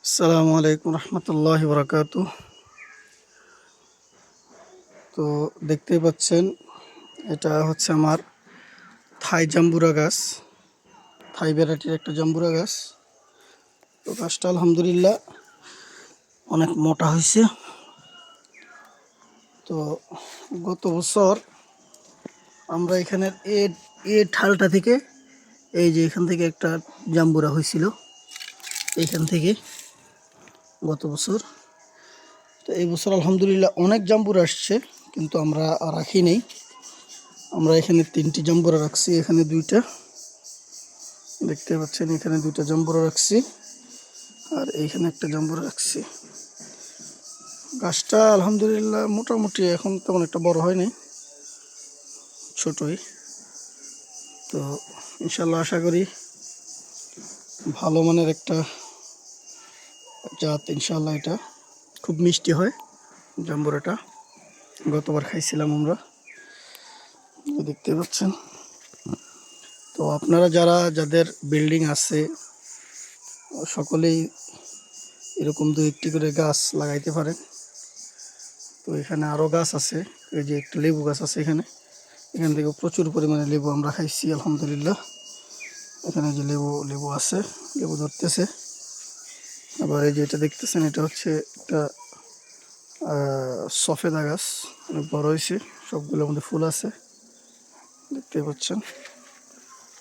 আসসালামু আলাইকুম রহমতুল্লাহি বরকাতু। তো দেখতেই পাচ্ছেন, এটা হচ্ছে আমার থাই জাম্বুরা গাছ, থাই ভ্যারাইটির একটা জাম্বুরা গাছ। তো গাছটা আলহামদুলিল্লাহ অনেক মোটা হয়েছে। তো গত বছর আমরা এখানের এই ঠালটা থেকে, এই যে এখান থেকে একটা জাম্বুরা হয়েছিল, এইখান থেকে গত বছর। তো এই বছর আলহামদুলিল্লাহ অনেক জাম্বুরা আসছে, কিন্তু আমরা রাখি নেই। আমরা এখানে 3টি জাম্বুরা রাখছি, এখানে 2টা দেখতে পাচ্ছেন, এখানে 2টা জাম্বুরা রাখছি আর এইখানে একটা জাম্বুরা রাখছি। গাছটা আলহামদুলিল্লাহ মোটামুটি এখন তেমন একটা বড় হয়নি, ছোটই। তো ইনশাল্লাহ আশা করি ভালো মানের একটা জাত, ইনশাল্লাহ এটা খুব মিষ্টি হয় জাম্বুরাটা। গতবার খাইছিলাম আমরা, দেখতে পাচ্ছেন। তো আপনারা যাদের বিল্ডিং আছে সকলেই এরকম 2-1টি করে গাছ লাগাইতে পারেন। তো এখানে আরও গাছ আছে, এই যে একটা লেবু গাছ আছে এখানে থেকে প্রচুর পরিমাণে লেবু আমরা খাইছি আলহামদুলিল্লাহ। এখানে যে লেবু আছে, লেবু ধরতেছে। আবার এই যে এটা দেখতেছেন, এটা হচ্ছে একটা সফেদা গাছ, অনেক বড় হয়েছে, সবগুলোর মধ্যে ফুল আছে দেখতে পাচ্ছেন,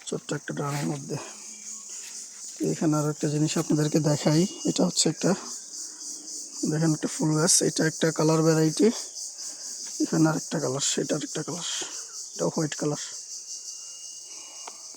ছোট্ট একটা ড্রামের মধ্যে। এখানে আরও একটা জিনিস আপনাদেরকে দেখাই, এটা হচ্ছে একটা, দেখেন একটা ফুল গাছ, এটা একটা কালার ভ্যারাইটি। এখানে আরেকটা কালার, সেটা আরেকটা কালার, এটা হোয়াইট কালার।